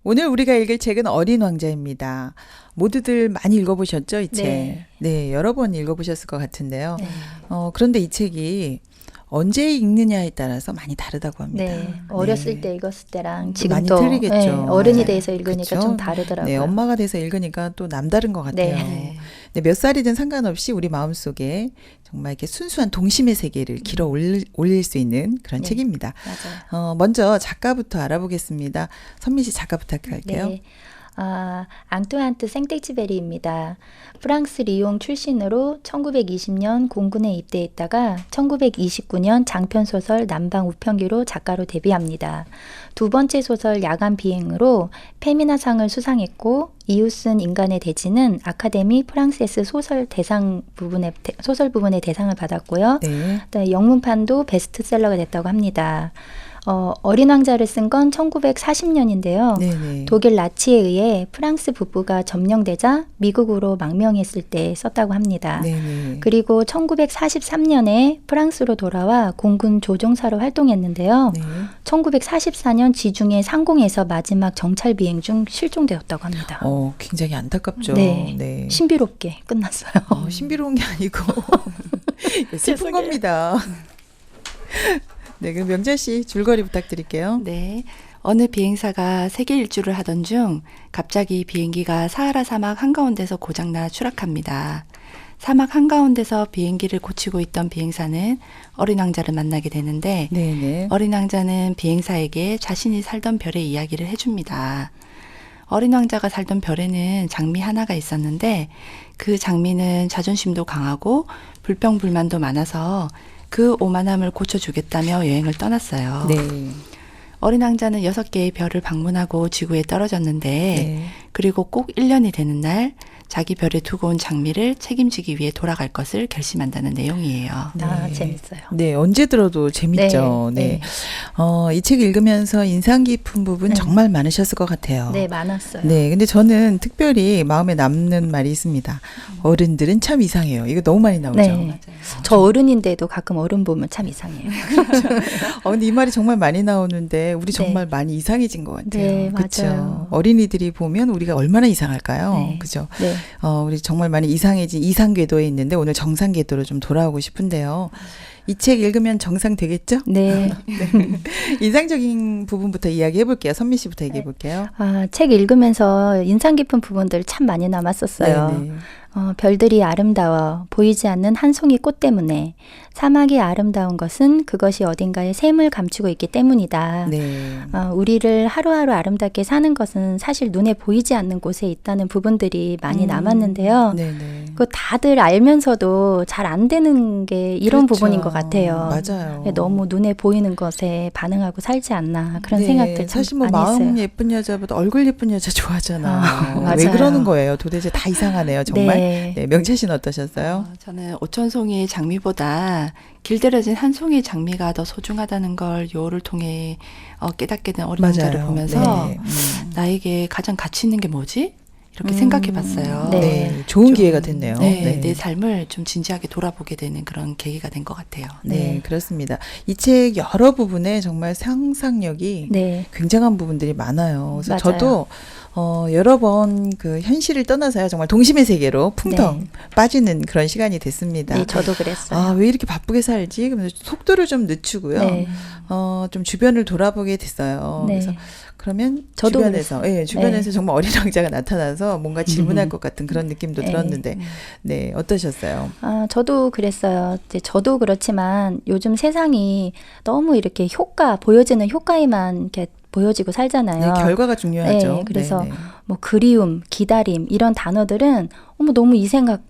오늘 우리가 읽을 책은 어린 왕자입니다. 모두들 많이 읽어보셨죠, 이 책? 네. 네, 여러 번 읽어보셨을 것 같은데요. 네. 그런데 이 책이 언제 읽느냐에 따라서 많이 다르다고 합니다. 네. 어렸을 네. 때 읽었을 때랑 또 많이 지금 또 틀리겠죠. 네, 어른이 네. 돼서 읽으니까 그쵸? 좀 다르더라고요. 네, 엄마가 돼서 읽으니까 또 남다른 것 같아요. 네. 네, 몇 살이든 상관없이 우리 마음속에 정말 이렇게 순수한 동심의 세계를 길어 올릴 수 있는 그런 네. 책입니다. 맞아요. 먼저 작가부터 알아보겠습니다. 선미 씨 작가 부탁할게요. 네. 앙뚜안트 생텍쥐베리입니다. 프랑스 리옹 출신으로 1920년 공군에 입대했다가 1929년 장편소설 남방 우편기로 작가로 데뷔합니다. 두 번째 소설 야간 비행으로 페미나상을 수상했고 이웃은 인간의 대지는 아카데미 프랑세스 소설 부분의 대상을 받았고요. 네. 영문판도 베스트셀러가 됐다고 합니다. 어린 왕자를 쓴 건 1940년인데요. 네네. 독일 나치에 의해 프랑스 북부가 점령되자 미국으로 망명했을 때 썼다고 합니다. 네네. 그리고 1943년에 프랑스로 돌아와 공군 조종사로 활동했는데요. 네. 1944년 지중해 상공에서 마지막 정찰 비행 중 실종되었다고 합니다. 굉장히 안타깝죠. 네. 네. 신비롭게 끝났어요. 신비로운 게 아니고 슬픈 죄송해요. 겁니다. 네, 그럼 명자 씨 줄거리 부탁드릴게요. 네. 어느 비행사가 세계 일주를 하던 중 갑자기 비행기가 사하라 사막 한가운데서 고장나 추락합니다. 사막 한가운데서 비행기를 고치고 있던 비행사는 어린 왕자를 만나게 되는데 네네. 어린 왕자는 비행사에게 자신이 살던 별의 이야기를 해줍니다. 어린 왕자가 살던 별에는 장미 하나가 있었는데 그 장미는 자존심도 강하고 불평불만도 많아서 그 오만함을 고쳐주겠다며 여행을 떠났어요. 네. 어린 왕자는 6개의 별을 방문하고 지구에 떨어졌는데 네. 그리고 꼭 1년이 되는 날 자기 별에 두고 온 장미를 책임지기 위해 돌아갈 것을 결심한다는 내용이에요. 네. 재밌어요. 네, 언제 들어도 재밌죠. 네. 이 책 읽으면서 인상 깊은 부분 정말 많으셨을 것 같아요. 네, 많았어요. 네, 근데 저는 특별히 마음에 남는 말이 있습니다. 어른들은 참 이상해요. 이거 너무 많이 나오죠. 네. 저 어른인데도 가끔 어른 보면 참 이상해요. 근데 이 말이 정말 많이 나오는데 우리 네. 정말 많이 이상해진 것 같아요. 네, 그렇죠. 맞아요. 어린이들이 보면 우리가 얼마나 이상할까요? 네. 그죠? 네. 우리 정말 많이 이상해진 이상궤도에 있는데 오늘 정상궤도로 좀 돌아오고 싶은데요. 이 책 읽으면 정상 되겠죠? 네. 인상적인 부분부터 이야기해 볼게요. 선미 씨부터 얘기해 볼게요. 책 읽으면서 인상 깊은 부분들 참 많이 남았었어요. 네네. 별들이 아름다워 보이지 않는 한 송이 꽃 때문에 사막이 아름다운 것은 그것이 어딘가에 샘을 감추고 있기 때문이다. 네. 우리를 하루하루 아름답게 사는 것은 사실 눈에 보이지 않는 곳에 있다는 부분들이 많이 남았는데요. 네네. 그 다들 알면서도 잘 안 되는 게 이런 그렇죠. 부분인 것 같아요. 맞아요. 너무 눈에 보이는 것에 반응하고 살지 않나 그런 네, 생각들 참 사실 뭐 많이 마음 했어요. 예쁜 여자보다 얼굴 예쁜 여자 좋아하잖아요. 왜 맞아요. 그러는 거예요? 도대체 다 이상하네요. 정말. 네. 네, 명채 씨는 어떠셨어요? 저는 5천 송이의 장미보다 길들여진 한 송이의 장미가 더 소중하다는 걸 요를 통해 깨닫게 된 어린 왕자를 보면서 네. 나에게 가장 가치 있는 게 뭐지? 이렇게 생각해 봤어요. 네. 네, 좋은 기회가 됐네요. 네, 내 삶을 좀 진지하게 돌아보게 되는 그런 계기가 된 것 같아요. 네, 그렇습니다. 이 책 여러 부분에 정말 상상력이 네. 굉장한 부분들이 많아요. 그래서 맞아요. 저도 여러 번 그 현실을 떠나서요. 정말 동심의 세계로 풍덩 빠지는 그런 시간이 됐습니다. 네, 저도 그랬어요. 왜 이렇게 바쁘게 살지? 그러면서 속도를 좀 늦추고요. 네. 좀 주변을 돌아보게 됐어요. 네. 그래서 그러면 저도 주변에서 정말 어린 왕자가 나타나서 뭔가 질문할 것 같은 그런 느낌도 들었는데, 네, 어떠셨어요? 저도 그랬어요. 이제 저도 그렇지만 요즘 세상이 너무 이렇게 보여지는 효과에만 이렇게 보여지고 살잖아요. 네, 결과가 중요하죠. 네, 그래서 네네. 뭐 그리움, 기다림 이런 단어들은 너무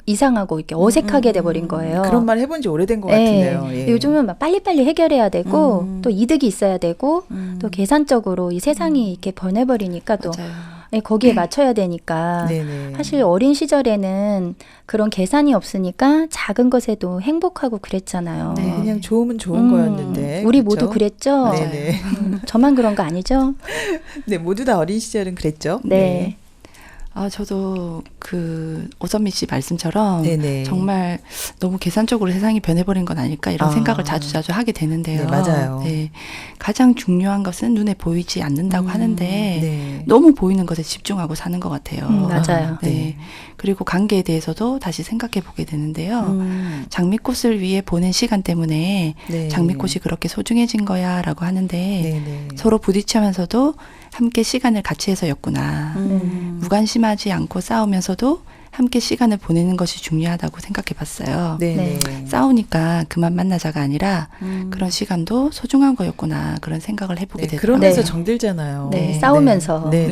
이상하고 이렇게 어색하게 돼버린 거예요. 그런 말 해본 지 오래된 것 네. 같은데요. 예. 요즘은 막 빨리빨리 해결해야 되고 또 이득이 있어야 되고 또 계산적으로 이 세상이 이렇게 변해버리니까 또 맞아요. 거기에 맞춰야 되니까 네네. 사실 어린 시절에는 그런 계산이 없으니까 작은 것에도 행복하고 그랬잖아요. 네. 그냥 좋으면 좋은 거였는데. 우리 그렇죠? 모두 그랬죠? 네네. 저만 그런 거 아니죠? 네, 모두 다 어린 시절은 그랬죠. 네. 저도 오선미 씨 말씀처럼 네네. 정말 너무 계산적으로 세상이 변해버린 건 아닐까 이런 생각을 자주 하게 되는데요. 네, 맞아요. 네, 가장 중요한 것은 눈에 보이지 않는다고 하는데 네. 너무 보이는 것에 집중하고 사는 것 같아요. 맞아요. 네. 그리고 관계에 대해서도 다시 생각해 보게 되는데요. 장미꽃을 위해 보낸 시간 때문에 네. 장미꽃이 그렇게 소중해진 거야 라고 하는데 네. 서로 부딪히면서도 함께 시간을 같이 해서였구나. 무관심하지 않고 싸우면서도 함께 시간을 보내는 것이 중요하다고 생각해 봤어요. 네. 싸우니까 그만 만나자가 아니라 그런 시간도 소중한 거였구나 그런 생각을 해보게 네, 되더라고요. 그러면서 네. 정들잖아요. 네, 싸우면서. 네.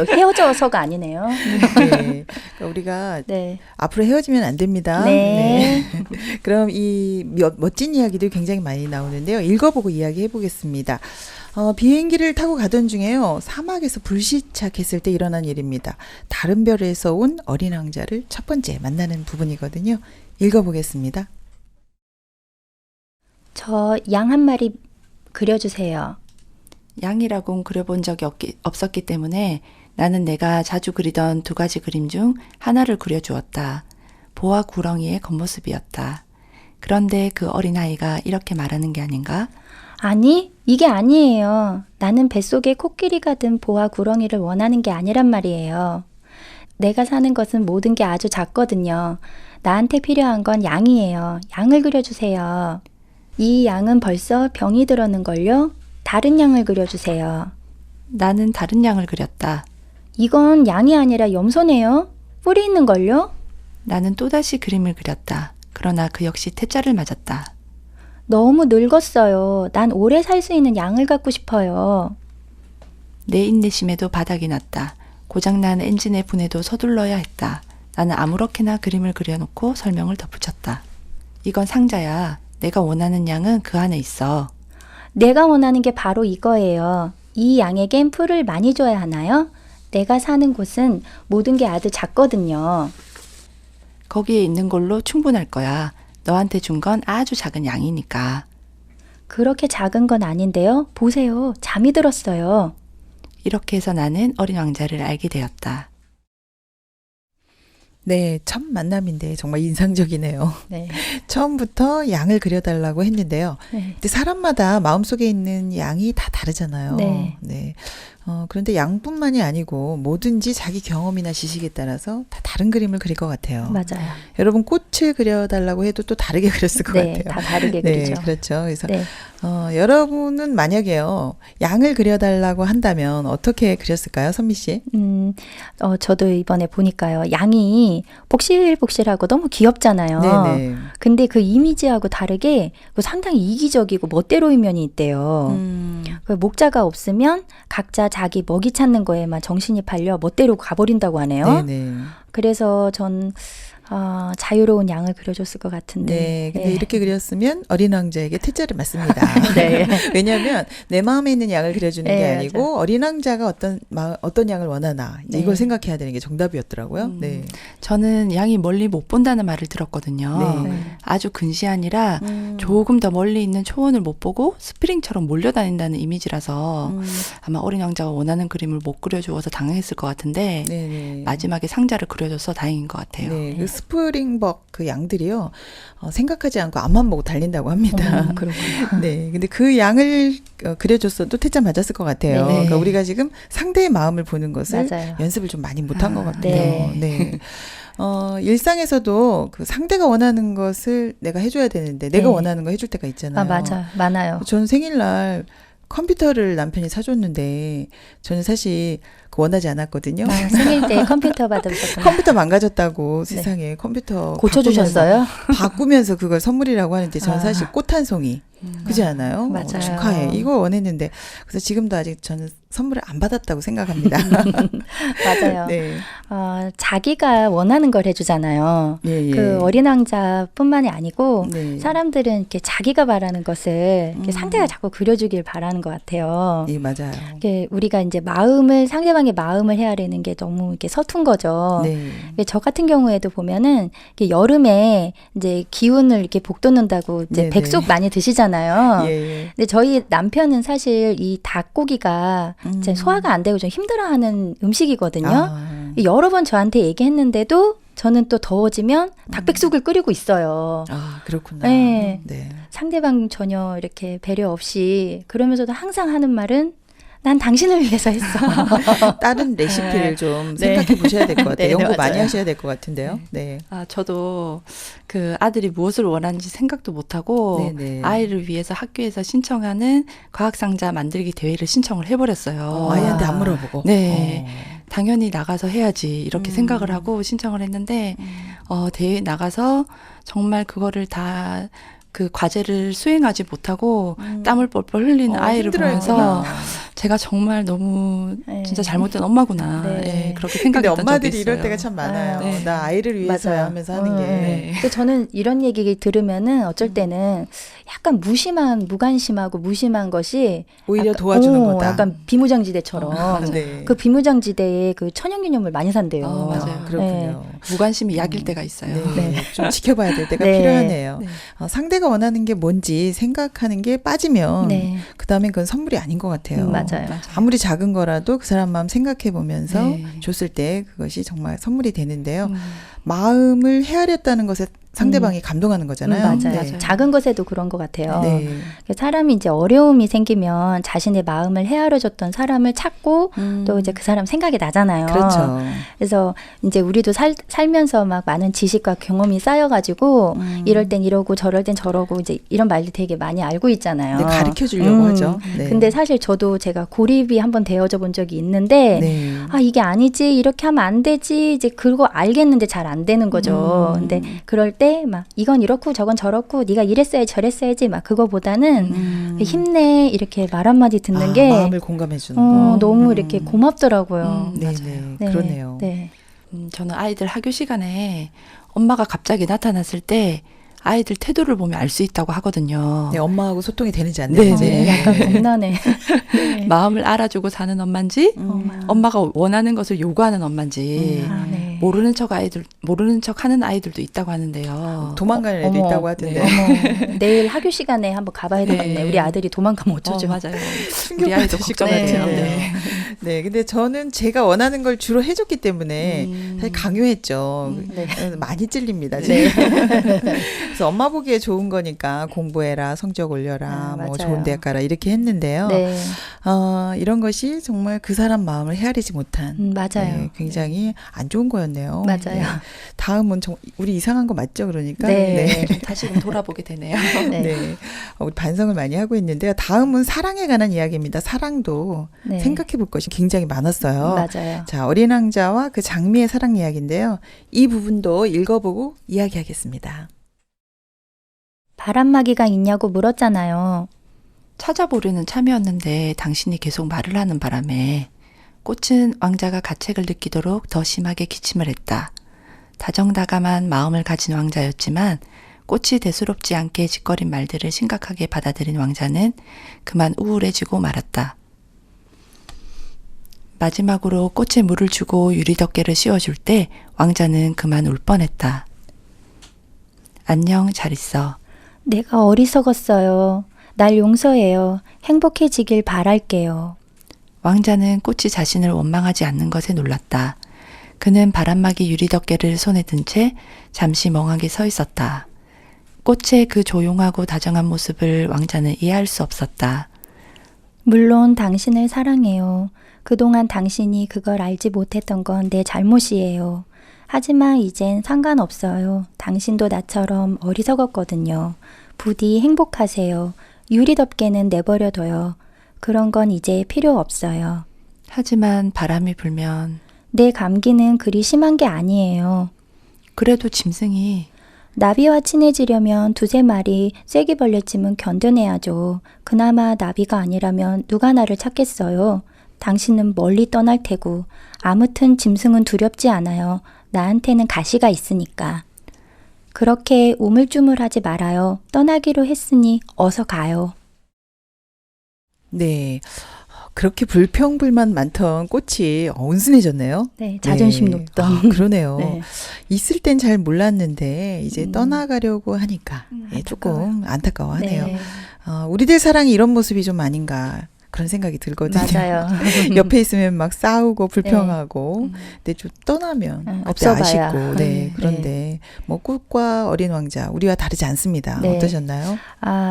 헤어져서가 아니네요. 네. 그러니까 우리가 네. 앞으로 헤어지면 안 됩니다. 네. 그럼 이 멋진 이야기들이 굉장히 많이 나오는데요. 읽어보고 이야기해 보겠습니다. 비행기를 타고 가던 중에요. 사막에서 불시착했을 때 일어난 일입니다. 다른 별에서 온 어린 왕자를 첫 번째 만나는 부분이거든요. 읽어보겠습니다. 저 양 한 마리 그려주세요. 양이라고는 그려본 적이 없었기 때문에 나는 내가 자주 그리던 두 가지 그림 중 하나를 그려주었다. 보아 구렁이의 겉모습이었다. 그런데 그 어린아이가 이렇게 말하는 게 아닌가? 아니, 이게 아니에요. 나는 뱃속에 코끼리가 든 보아 구렁이를 원하는 게 아니란 말이에요. 내가 사는 것은 모든 게 아주 작거든요. 나한테 필요한 건 양이에요. 양을 그려주세요. 이 양은 벌써 병이 들었는걸요? 다른 양을 그려주세요. 나는 다른 양을 그렸다. 이건 양이 아니라 염소네요. 뿔이 있는걸요? 나는 또다시 그림을 그렸다. 그러나 그 역시 퇴짜를 맞았다. 너무 늙었어요. 난 오래 살 수 있는 양을 갖고 싶어요. 내 인내심에도 바닥이 났다. 고장난 엔진의 분해도 서둘러야 했다. 나는 아무렇게나 그림을 그려놓고 설명을 덧붙였다. 이건 상자야. 내가 원하는 양은 그 안에 있어. 내가 원하는 게 바로 이거예요. 이 양에겐 풀을 많이 줘야 하나요? 내가 사는 곳은 모든 게 아주 작거든요. 거기에 있는 걸로 충분할 거야. 너한테 준 건 아주 작은 양이니까. 그렇게 작은 건 아닌데요. 보세요. 잠이 들었어요. 이렇게 해서 나는 어린 왕자를 알게 되었다. 네, 첫 만남인데 정말 인상적이네요. 네. 처음부터 양을 그려달라고 했는데요. 네. 근데 사람마다 마음속에 있는 양이 다 다르잖아요. 네. 그런데 양뿐만이 아니고 뭐든지 자기 경험이나 지식에 따라서 다 다른 그림을 그릴 것 같아요. 맞아요. 여러분 꽃을 그려달라고 해도 또 다르게 그렸을 것 네, 같아요. 다 다르게 네, 그리죠. 그렇죠. 그래서 네. 여러분은 만약에요, 양을 그려달라고 한다면 어떻게 그렸을까요, 선미 씨? 저도 이번에 보니까요. 양이 복실복실하고 너무 귀엽잖아요. 네네. 근데 그 이미지하고 다르게 상당히 이기적이고 멋대로인 면이 있대요. 그 목자가 없으면 각자 자기 먹이 찾는 거에만 정신이 팔려 멋대로 가버린다고 하네요. 네네. 그래서 전 자유로운 양을 그려줬을 것 같은데. 네, 근데 이렇게 그렸으면 어린 왕자에게 퇴짜를 맞습니다. 네. 왜냐하면 내 마음에 있는 양을 그려주는 게 네, 아니고 맞아요. 어린 왕자가 어떤 양을 원하나 이제 네. 이걸 생각해야 되는 게 정답이었더라고요. 네. 저는 양이 멀리 못 본다는 말을 들었거든요. 네. 아주 근시아니라 조금 더 멀리 있는 초원을 못 보고 스프링처럼 몰려다닌다는 이미지라서 아마 어린 왕자가 원하는 그림을 못 그려주어서 당황했을 것 같은데 네네. 마지막에 상자를 그려줘서 다행인 것 같아요. 네, 그 스프링벅 그 양들이요, 생각하지 않고 앞만 보고 달린다고 합니다. 그렇군요. 네, 근데 그 양을 그려줬어도 퇴짜 맞았을 것 같아요. 네. 그러니까 우리가 지금 상대의 마음을 보는 것을 맞아요. 연습을 좀 많이 못한 것 같아요. 네. 네. 일상에서도 그 상대가 원하는 것을 내가 해줘야 되는데 내가 네. 원하는 거 해줄 때가 있잖아요. 맞아요. 많아요. 전 생일날 컴퓨터를 남편이 사줬는데 저는 사실 원하지 않았거든요. 생일 때 컴퓨터 받으셨구나. 컴퓨터 망가졌다고 세상에 컴퓨터 고쳐주셨어요? 바꾸면서 그걸 선물이라고 하는데 저는 사실 꽃 한 송이 그지 않아요? 맞아요. 축하해. 이걸 원했는데 그래서 지금도 아직 저는 선물을 안 받았다고 생각합니다. 맞아요. 네. 자기가 원하는 걸 해주잖아요. 예, 예. 그 어린 왕자뿐만이 아니고 네. 사람들은 이렇게 자기가 바라는 것을 이렇게 상대가 자꾸 그려주길 바라는 것 같아요. 예, 맞아요. 이게 우리가 이제 상대방의 마음을 헤아리는 게 너무 이렇게 서툰 거죠. 네. 저 같은 경우에도 보면은 이렇게 여름에 이제 기운을 이렇게 북돋는다고 이제 네네. 백숙 많이 드시잖아요. 예, 예. 근데 저희 남편은 사실 이 닭고기가 이제 소화가 안 되고 좀 힘들어하는 음식이거든요. 아, 여러 번 저한테 얘기했는데도 저는 또 더워지면 닭백숙을 끓이고 있어요. 그렇구나. 네. 네. 상대방 전혀 이렇게 배려 없이 그러면서도 항상 하는 말은 난 당신을 위해서 했어. 다른 레시피를 좀 네. 생각해 보셔야 될 것 같아요. 네, 연구 많이 맞아요. 하셔야 될 것 같은데요. 네. 저도 그 아들이 무엇을 원하는지 생각도 못하고 네네. 아이를 위해서 학교에서 신청하는 과학상자 만들기 대회를 신청을 해버렸어요. 아이한테 안 물어보고. 네. 당연히 나가서 해야지 이렇게 생각을 하고 신청을 했는데 대회에 나가서 정말 그거를 다 그 과제를 수행하지 못하고 땀을 뻘뻘 흘리는 아이를 보면서 힘들어했구나. 제가 정말 너무 네. 진짜 잘못된 엄마구나. 네. 네, 그렇게 근데 생각했던 적이 엄마들이 있어요. 이럴 때가 참 많아요. 네. 나 아이를 위해서야 맞아요. 하면서 하는 게. 네. 근데 저는 이런 얘기 들으면은 어쩔 때는 약간 무관심하고 무심한 것이 오히려 약간, 도와주는 거다. 약간 비무장지대처럼 네. 그 비무장지대에 그 천연기념물 많이 산대요. 맞아요. 그렇군요. 무관심이 약일 때가 있어요. 네. 좀 지켜봐야 될 때가 네. 필요하네요. 네. 상대가 원하는 게 뭔지 생각하는 게 빠지면 네. 그다음에 그건 선물이 아닌 것 같아요. 맞아요. 아무리 작은 거라도 그 사람 마음 생각해 보면서 네. 줬을 때 그것이 정말 선물이 되는데요. 마음을 헤아렸다는 것에 상대방이 감동하는 거잖아요. 맞아요. 네. 작은 것에도 그런 것 같아요. 네. 사람이 이제 어려움이 생기면 자신의 마음을 헤아려줬던 사람을 찾고 또 이제 그 사람 생각이 나잖아요. 그렇죠. 그래서 이제 우리도 살면서 막 많은 지식과 경험이 쌓여가지고 이럴 땐 이러고 저럴 땐 저러고 이제 이런 말들 되게 많이 알고 있잖아요. 네, 가르쳐 주려고 하죠. 네. 근데 사실 저도 제가 고립이 한번 되어져 본 적이 있는데 네. 아 이게 아니지 이렇게 하면 안 되지 이제 그거 알겠는데 잘 안 되는 거죠. 근데 그럴 때 막 이건 이렇고 저건 저렇고 네가 이랬어야지 저랬어야지 막 그거보다는 힘내 이렇게 말 한마디 듣는 게 마음을 공감해 주는 거. 너무 이렇게 고맙더라고요. 네, 맞아요. 네. 네, 그러네요. 네. 저는 아이들 학교 시간에 엄마가 갑자기 나타났을 때 아이들 태도를 보면 알 수 있다고 하거든요. 네, 엄마하고 소통이 되는지 안 네, 되는지. 네. 약간 겁나네. 네. 마음을 알아주고 사는 엄마인지 엄마가 원하는 것을 요구하는 엄마인지 아, 네. 모르는 척 하는 아이들도 있다고 하는데요. 도망가는 애도 어머, 있다고 하던데. 어머, 내일 학교 시간에 한번 가봐야 되겠네. 네. 우리 아들이 도망가면 어쩌죠? 맞아요. 우리 아이도 충격받으실 것 걱정돼요. 같아요. 네. 네, 근데 저는 제가 원하는 걸 주로 해줬기 때문에 사실 강요했죠. 네. 많이 찔립니다. 지금. 그래서 엄마 보기에 좋은 거니까 공부해라, 성적 올려라, 아, 뭐 맞아요. 좋은 대학 가라 이렇게 했는데요. 네. 이런 것이 정말 그 사람 마음을 헤아리지 못한 맞아요. 네, 굉장히 안 좋은 거였네요. 맞아요. 네. 다음은 우리 이상한 거 맞죠? 그러니까 네. 다시금 돌아보게 되네요. 네. 네. 우리 반성을 많이 하고 있는데요. 다음은 사랑에 관한 이야기입니다. 사랑도 네. 생각해 볼 것이 굉장히 많았어요. 맞아요. 자, 어린 왕자와 그 장미의 사랑 이야기인데요. 이 부분도 읽어보고 이야기하겠습니다. 바람막이가 있냐고 물었잖아요. 찾아보려는 참이었는데 당신이 계속 말을 하는 바람에 꽃은 왕자가 가책을 느끼도록 더 심하게 기침을 했다. 다정다감한 마음을 가진 왕자였지만 꽃이 대수롭지 않게 짓거린 말들을 심각하게 받아들인 왕자는 그만 우울해지고 말았다. 마지막으로 꽃에 물을 주고 유리덮개를 씌워줄 때 왕자는 그만 울 뻔했다. 안녕, 잘 있어. 내가 어리석었어요. 날 용서해요. 행복해지길 바랄게요. 왕자는 꽃이 자신을 원망하지 않는 것에 놀랐다. 그는 바람막이 유리덮개를 손에 든 채 잠시 멍하게 서 있었다. 꽃의 그 조용하고 다정한 모습을 왕자는 이해할 수 없었다. 물론 당신을 사랑해요. 그동안 당신이 그걸 알지 못했던 건 내 잘못이에요. 하지만 이젠 상관없어요. 당신도 나처럼 어리석었거든요. 부디 행복하세요. 유리덮개는 내버려둬요. 그런 건 이제 필요 없어요. 하지만 바람이 불면 내 감기는 그리 심한 게 아니에요. 그래도 짐승이 나비와 친해지려면 두세 마리 쐐기벌레쯤은 견뎌내야죠. 그나마 나비가 아니라면 누가 나를 찾겠어요. 당신은 멀리 떠날 테고. 아무튼 짐승은 두렵지 않아요. 나한테는 가시가 있으니까. 그렇게 우물쭈물하지 말아요. 떠나기로 했으니 어서 가요. 네. 그렇게 불평불만 많던 꽃이 온순해졌네요. 네, 자존심 네. 높던. 그러네요. 네. 있을 땐 잘 몰랐는데 이제 떠나가려고 하니까 조금 안타까워하네요. 네. 우리들 사랑이 이런 모습이 좀 아닌가. 그런 생각이 들거든요. 맞아요. 옆에 있으면 막 싸우고 불평하고 네. 근데 좀 떠나면 그때 없어봐야. 아쉽고 네, 그런데 뭐 꽃과 어린 왕자 우리와 다르지 않습니다. 네. 어떠셨나요?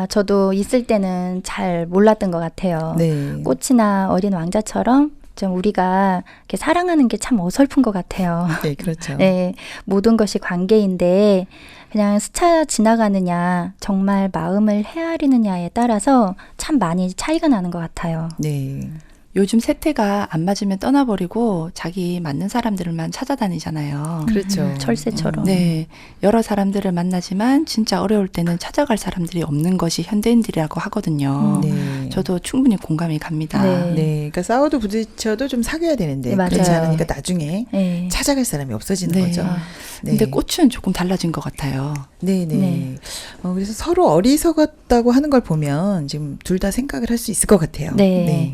저도 있을 때는 잘 몰랐던 것 같아요. 네. 꽃이나 어린 왕자처럼 좀 우리가 이렇게 사랑하는 게 참 어설픈 것 같아요. 네, 그렇죠. 네, 모든 것이 관계인데 그냥 스쳐 지나가느냐, 정말 마음을 헤아리느냐에 따라서 참 많이 차이가 나는 것 같아요. 네. 요즘 세태가 안 맞으면 떠나버리고 자기 맞는 사람들만 찾아다니잖아요. 그렇죠. 철새처럼. 네, 여러 사람들을 만나지만 진짜 어려울 때는 찾아갈 사람들이 없는 것이 현대인들이라고 하거든요. 네. 저도 충분히 공감이 갑니다. 네. 네. 그러니까 싸워도 부딪혀도 좀 사귀어야 되는데 네, 맞아요. 그렇지 않으니까 나중에 네. 찾아갈 사람이 없어지는 네. 거죠. 아, 네. 근데 꽃은 조금 달라진 것 같아요. 네네. 네. 그래서 서로 어리석었다고 하는 걸 보면 지금 둘 다 생각을 할 수 있을 것 같아요. 네.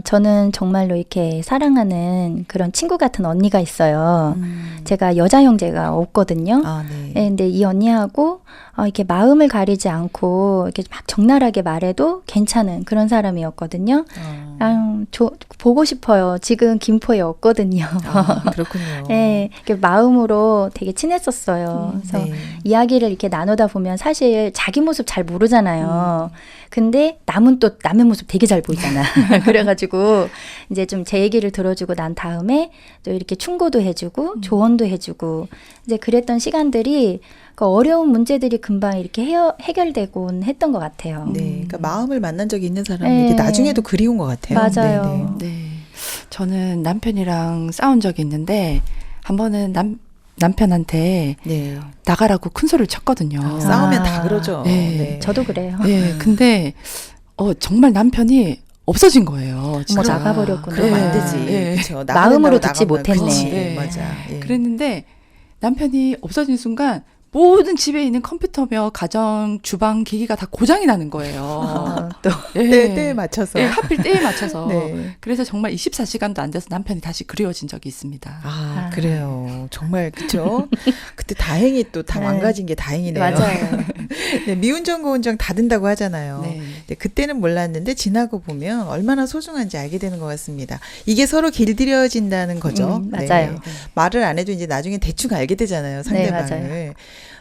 저는 정말로 이렇게 사랑하는 그런 친구 같은 언니가 있어요. 제가 여자 형제가 없거든요. 아, 네. 네, 근데 이 언니하고 이렇게 마음을 가리지 않고 이렇게 막 적나라하게 말해도 괜찮은 그런 사람이었거든요. 보고 싶어요. 지금 김포에 없거든요. 그렇군요. 네, 이렇게 마음으로 되게 친했었어요. 그래서 네. 이야기를 이렇게 나누다 보면 사실 자기 모습 잘 모르잖아요. 근데 남은 또 남의 모습 되게 잘 보이잖아. 그래가지고 이제 좀 제 얘기를 들어주고 난 다음에 또 이렇게 충고도 해주고 조언도 해주고 이제 그랬던 시간들이 그 어려운 문제들이 금방 이렇게 해결되곤 했던 것 같아요. 네. 그러니까 마음을 만난 적이 있는 사람이 네. 이게 나중에도 그리운 것 같아요. 맞아요. 네, 네, 저는 남편이랑 싸운 적이 있는데 한 번은 남편한테 네. 나가라고 큰 소리를 쳤거든요. 싸우면 다 그러죠. 네. 저도 그래요. 네, 근데 정말 남편이 없어진 거예요. 뭐 진짜. 나가버렸구나. 그러면 안 네. 되지. 네. 그렇죠. 마음으로 듣지 못했네. 그렇지. 네. 맞아. 예. 그랬는데 남편이 없어진 순간 모든 집에 있는 컴퓨터며 가정, 주방 기기가 다 고장이 나는 거예요. 또 때에 맞춰서. 네, 하필 때에 맞춰서. 네. 그래서 정말 24시간도 안 돼서 남편이 다시 그리워진 적이 있습니다. 그래요. 정말 그렇죠. 그때 다행히 또 다 네. 망가진 게 다행이네요. 맞아요. 네, 미운정 고운정 다 든다고 하잖아요. 네. 네, 그때는 몰랐는데 지나고 보면 얼마나 소중한지 알게 되는 것 같습니다. 이게 서로 길들여진다는 거죠. 맞아요. 네. 말을 안 해도 이제 나중에 대충 알게 되잖아요. 상대방을. 맞아요.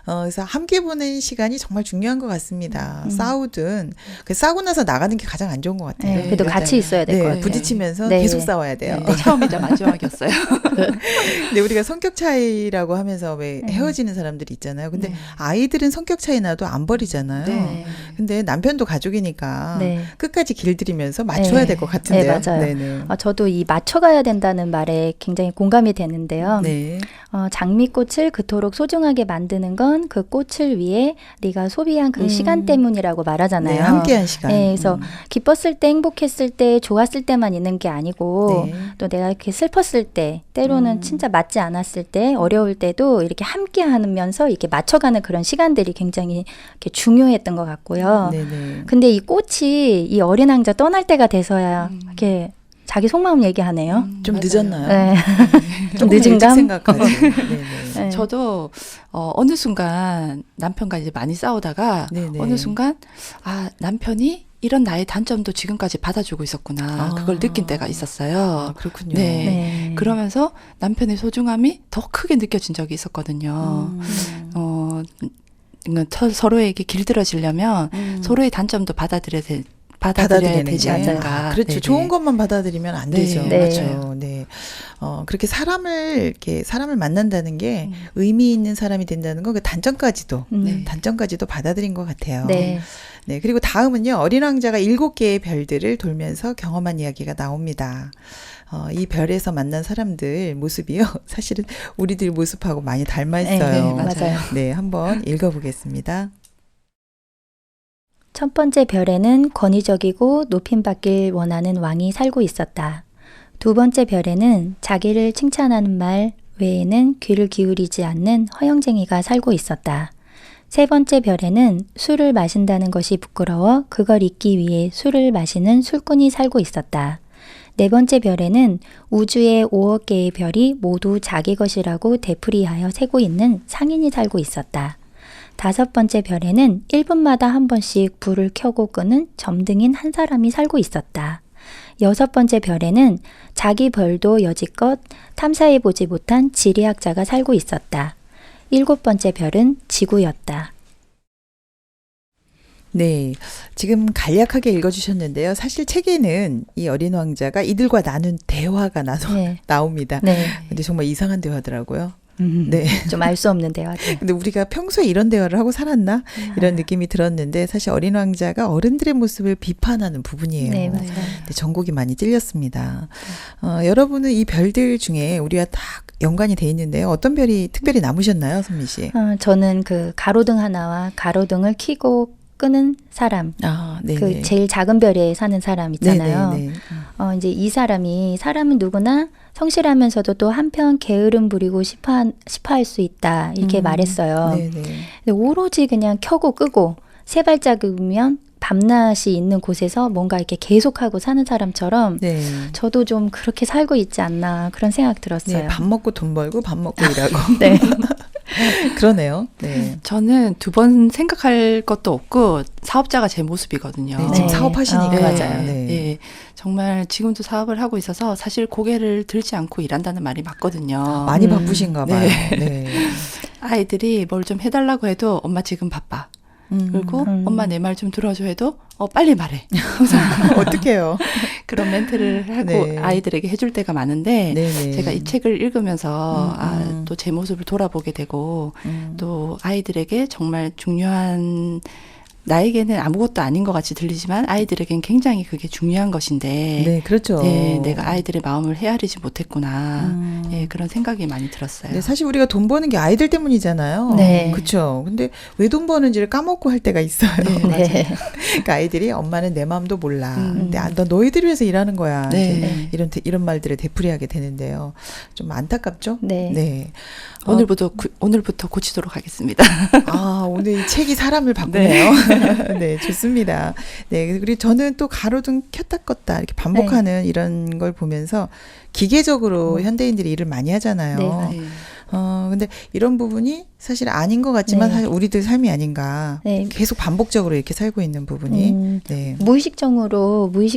그래서 함께 보낸 시간이 정말 중요한 것 같습니다. 싸우든 싸우고 나서 나가는 게 가장 안 좋은 것 같아요. 네, 그래도 같이 있어야 될 것 네, 같아요. 부딪히면서 네. 계속 싸워야 돼요. 네, 처음이자 마지막이었어요. 근데 우리가 성격 차이라고 하면서 왜 헤어지는 사람들이 있잖아요. 근데 네. 아이들은 성격 차이 나도 안 버리잖아요. 네. 근데 남편도 가족이니까 네. 끝까지 길들이면서 맞춰야 네. 될 것 같은데요. 네, 맞아요. 네네. 저도 이 맞춰가야 된다는 말에 굉장히 공감이 되는데요. 네. 장미꽃을 그토록 소중하게 만드는 건 그 꽃을 위해 네가 소비한 그 시간 때문이라고 말하잖아요. 네, 함께한 시간. 네, 그래서 기뻤을 때, 행복했을 때, 좋았을 때만 있는 게 아니고 네. 또 내가 이렇게 슬펐을 때, 때로는 진짜 맞지 않았을 때, 어려울 때도 이렇게 함께 하면서 이렇게 맞춰가는 그런 시간들이 굉장히 이렇게 중요했던 것 같고요. 네네. 근데 이 꽃이 이 어린 왕자 떠날 때가 돼서야 이렇게 자기 속마음 얘기하네요. 좀 맞아요. 늦었나요? 네. 좀 조금 일찍 늦은감? 생각하지. 네네. 네. 저도 어느 순간 남편과 이제 많이 싸우다가 네네. 어느 순간 남편이 이런 나의 단점도 지금까지 받아주고 있었구나. 그걸 느낀 때가 있었어요. 그렇군요. 네. 네. 그러면서 남편의 소중함이 더 크게 느껴진 적이 있었거든요. 서로에게 길들여지려면 서로의 단점도 받아들여야 되지 게. 않을까. 그렇죠. 네네. 좋은 것만 받아들이면 안 네. 되죠. 네. 그렇죠. 네. 그렇게 사람을 만난다는 게 의미 있는 사람이 된다는 거 그 단점까지도 네. 단점까지도 받아들인 것 같아요. 네. 네. 그리고 다음은요. 어린 왕자가 7개의 별들을 돌면서 경험한 이야기가 나옵니다. 이 별에서 만난 사람들 모습이요. 사실은 우리들 모습하고 많이 닮아 있어요. 네, 맞아요. 네, 한번 읽어보겠습니다. 첫 번째 별에는 권위적이고 높임받길 원하는 왕이 살고 있었다. 두 번째 별에는 자기를 칭찬하는 말 외에는 귀를 기울이지 않는 허영쟁이가 살고 있었다. 세 번째 별에는 술을 마신다는 것이 부끄러워 그걸 잊기 위해 술을 마시는 술꾼이 살고 있었다. 네 번째 별에는 우주의 5억 개의 별이 모두 자기 것이라고 되풀이하여 세고 있는 상인이 살고 있었다. 5번째 별에는 1분마다 한 번씩 불을 켜고 끄는 점등인 한 사람이 살고 있었다. 6번째 별에는 자기 별도 여지껏 탐사해보지 못한 지리학자가 살고 있었다. 7번째 별은 지구였다. 네, 지금 간략하게 읽어주셨는데요. 사실 책에는 이 어린 왕자가 이들과 나눈 대화가 네. 나옵니다. 네. 근데 정말 이상한 대화더라고요. 네. 좀 알 수 없는 대화들. 근데 우리가 평소에 이런 대화를 하고 살았나? 이런 느낌이 들었는데 사실 어린 왕자가 어른들의 모습을 비판하는 부분이에요. 네, 맞아요. 근데 전곡이 많이 찔렸습니다. 여러분은 이 별들 중에 우리가 딱 연관이 돼 있는데요. 어떤 별이 특별히 남으셨나요, 선미 씨? 저는 그 가로등 하나와 가로등을 켜고 끄는 사람. 네. 그 제일 작은 별에 사는 사람 있잖아요. 네. 이제 이 사람은 누구나 성실하면서도 또 한편 게으름 부리고 싶어할 수 있다. 이렇게 말했어요. 네. 근데 오로지 그냥 켜고 끄고 세 발자국이면 밤낮이 있는 곳에서 뭔가 이렇게 계속하고 사는 사람처럼 네. 저도 좀 그렇게 살고 있지 않나 그런 생각 들었어요. 네, 밥 먹고 돈 벌고 밥 먹고 일하고. 네. 그러네요. 네. 저는 두 번 생각할 것도 없고 사업자가 제 모습이거든요. 네, 지금 네. 사업하시니까. 맞아요. 네. 네, 정말 지금도 사업을 하고 있어서 사실 고개를 들지 않고 일한다는 말이 맞거든요. 많이 바쁘신가 봐요. 네. 네. 아이들이 뭘 좀 해달라고 해도 엄마 지금 바빠. 그리고 엄마 내 말 좀 들어줘 해도 빨리 말해. 어떡해요. 그런 멘트를 하고 네. 아이들에게 해줄 때가 많은데 네네. 제가 이 책을 읽으면서 음. 또 제 모습을 돌아보게 되고 음. 또 아이들에게 정말 중요한 나에게는 아무것도 아닌 것 같이 들리지만 아이들에겐 굉장히 그게 중요한 것인데 네, 그렇죠. 네, 내가 아이들의 마음을 헤아리지 못했구나. 음. 네, 그런 생각이 많이 들었어요. 네, 사실 우리가 돈 버는 게 아이들 때문이잖아요. 네. 그렇죠. 근데 왜 돈 버는지를 까먹고 할 때가 있어요. 네, 맞아요. 그러니까 아이들이 엄마는 내 마음도 몰라. 근데 음. 너 너희들 위해서 일하는 거야. 네. 이제 이런 말들을 되풀이하게 되는데요. 좀 안타깝죠? 네. 네. 오늘부터 고치도록 하겠습니다. 오늘 이 책이 사람을 바꾸네요. 네, 좋습니다. 네, 그리고 저는 또 가로등 켰다 껐다 이렇게 반복하는 이런 걸 보면서 기계적으로 현대인들이 일을 많이 하잖아요. 네. 네. 근데 이런 부분이 사실 아닌 것 같지만 네. 사실 우리들 삶이 아닌가. 네. 계속 반복적으로 이렇게 살고 있는 부분이. 네. 무의식